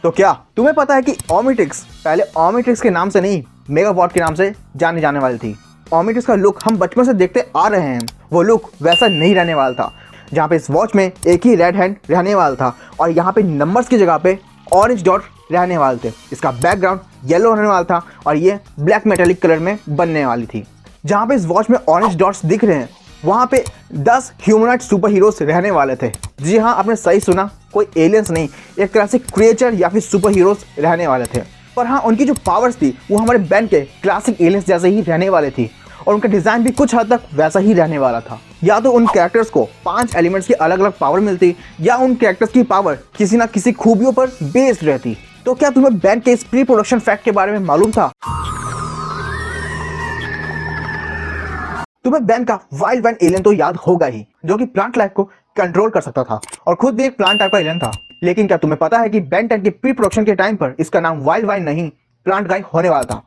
तो क्या तुम्हें पता है कि ओमनिट्रिक्स पहले ओमनिट्रिक्स के नाम से नहीं मेगावॉट के नाम से जाने जाने वाली थी। ओमनिट्रिक्स का लुक हम बचपन से देखते आ रहे हैं, वो लुक वैसा नहीं रहने वाला था। जहाँ पे इस वॉच में एक ही रेड हैंड रहने वाला था और यहाँ पे नंबर्स की जगह पे ऑरेंज डॉट रहने वाले थे। इसका बैकग्राउंड येलो रहने वाला था और ये ब्लैक मेटेलिक कलर में बनने वाली थी। जहाँ पे इस वॉच में ऑरेंज डॉट्स दिख रहे हैं वहाँ पे 10 ह्यूमनॉइड सुपर हीरोज रहने वाले थे। जी हाँ, आपने सही सुना, कोई एलियंस नहीं, एक तरह से क्रिएचर या फिर सुपर हीरोज रहने वाले थे। पर हाँ, उनकी जो पावर्स थी वो हमारे बैन के क्लासिक एलियंस जैसे ही रहने वाले थी और उनका डिज़ाइन भी कुछ हद तक वैसा ही रहने वाला था। या तो उन कैरेक्टर्स को 5 एलिमेंट्स की अलग अलग पावर मिलती या उन कैरेक्टर्स की पावर किसी ना किसी खूबियों पर बेस्ड रहती। तो क्या तुम्हें बैन के इस प्री प्रोडक्शन फैक्ट के बारे में मालूम था? तुम्हें बैन का वाइल्ड वाइन एलियन तो याद होगा ही, जो कि प्लांट लाइफ को कंट्रोल कर सकता था और खुद भी एक प्लांट टाइप का एलियन था। लेकिन क्या तुम्हें पता है कि बैन 10 के प्री प्रोडक्शन के टाइम पर इसका नाम वाइल्ड वाइन नहीं प्लांट गाय होने वाला था।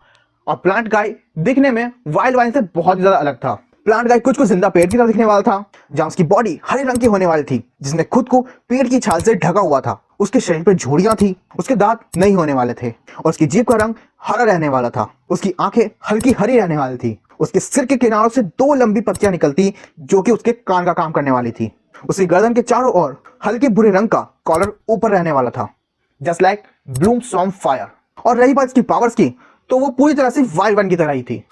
और प्लांट गाय दिखने में वाइल्ड वाइन से बहुत ज्यादा अलग था। प्लांट गाय कुछ जिंदा पेड़ की तरह दिखने वाला था, जहां उसकी बॉडी हरे रंग की होने वाली थी, जिसने खुद को पेड़ की छाल से ढका हुआ था। उसके शरीर पर झुर्रियां थी, उसके दांत नहीं होने वाले थे और उसकी जीभ का रंग हरा रहने वाला था। उसकी आंखें हल्की हरी रहने वाली थी। उसके सिर के किनारों से 2 लंबी पत्तियां निकलती जो कि उसके कान का काम करने वाली थी। उसकी गर्दन के चारों ओर हल्के भूरे रंग का कॉलर ऊपर रहने वाला था, just like blooms on fire. और रही बात इसकी पावर्स की, तो वो पूरी तरह से वाइल्ड वन की तरह ही थी।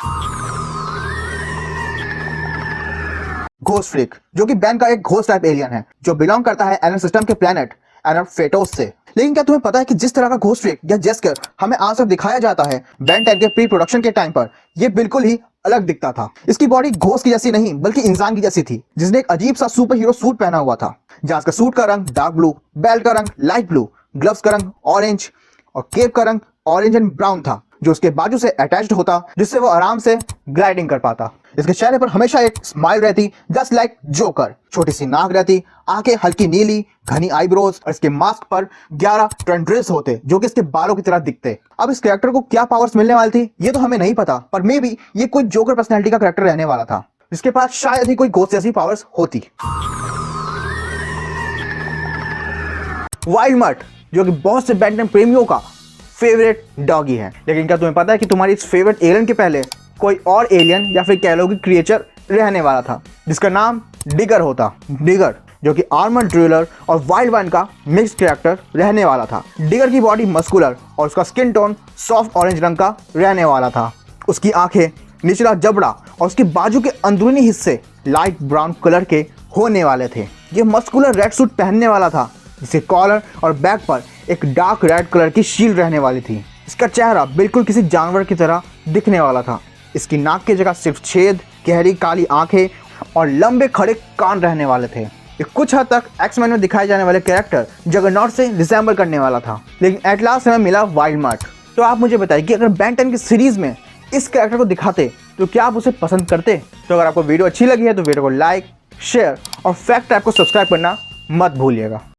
घोस्ट फ्रीक, जो कि बैन का एक घोस्ट टाइप एलियन है जो बिलोंग करता है एनर सिस्टम के प्लेनेट एनर फेटोस से। लेकिन क्या तुम्हें पता है कि जिस तरह का घोस्ट फ्रीक या जेस्कर हमें आज तक दिखाया जाता है बैन 10 के प्री प्रोडक्शन के टाइम पर, ये बिल्कुल ही अलग दिखता था। इसकी बॉडी घोस्ट की जैसी नहीं बल्कि इंसान की जैसी थी, जिसने एक अजीब सा सुपर हीरो सूट पहना हुआ था, जहां उसका सूट का रंग डार्क ब्लू, बेल्ट का रंग लाइट ब्लू, ग्लव्स का रंग ऑरेंज और केप का रंग ऑरेंज एंड ब्राउन था, जो उसके बाजू से अटैच्ड होता, जिससे वो आराम से ग्लाइडिंग कर पाता। इसके चेहरे पर हमेशा एक स्माइल रहती, जस्ट लाइक जोकर। छोटी सी नाक रहती, आंखें हल्की नीली, घनी आईब्रोज और इसके मास्क पर 11 टेंड्रिल्स होते जो कि इसके बालों की तरह दिखते। अब इस कैरेक्टर को क्या पावर्स मिलने वाली थी ये तो हमें नहीं पता, पर मे बी ये कोई जोकर पर्सनैलिटी का कैरेक्टर रहने वाला था, जिसके पास शायद ही कोई घोस्ट जैसी पावर्स होती। वाइल्ड मट, जो कि बहुत से बैन 10 प्रेमियों का फेवरेट डॉगी है। लेकिन क्या तुम्हें पता है कि तुम्हारी इस फेवरेट एलियन के पहले कोई और एलियन या फिर कह लो कि क्रिएचर रहने वाला था, जिसका नाम डिगर होता। डिगर, जो कि आर्मर्ड ड्रिलर और वाइल्ड वन का मिक्स कैरेक्टर रहने वाला था। डिगर की बॉडी मस्कुलर और उसका स्किन टोन सॉफ्ट ऑरेंज रंग का रहने वाला था। उसकी आंखें, निचला जबड़ा और उसके बाजू के अंदरूनी हिस्से लाइट ब्राउन कलर के होने वाले थे। ये मस्कुलर रेड सूट पहनने वाला था, जिसके कॉलर और बैक पर एक डार्क रेड कलर की शील्ड रहने वाली थी। इसका चेहरा बिल्कुल किसी जानवर की तरह दिखने वाला था। इसकी नाक की जगह सिर्फ छेद, गहरी काली आंखें और लंबे खड़े कान रहने वाले थे। ये कुछ हद तक एक्समैन में दिखाए जाने वाले कैरेक्टर जगरनॉट से रिसेंबल करने वाला था। लेकिन एट लास्ट हमें मिला वाइल्ड मट। तो आप मुझे बताइए कि अगर बैन 10 की सीरीज में इस कैरेक्टर को दिखाते तो क्या आप उसे पसंद करते? तो अगर आपको वीडियो अच्छी लगी है तो वीडियो को लाइक, शेयर और फैक्ट ऐप को सब्सक्राइब करना मत भूलिएगा।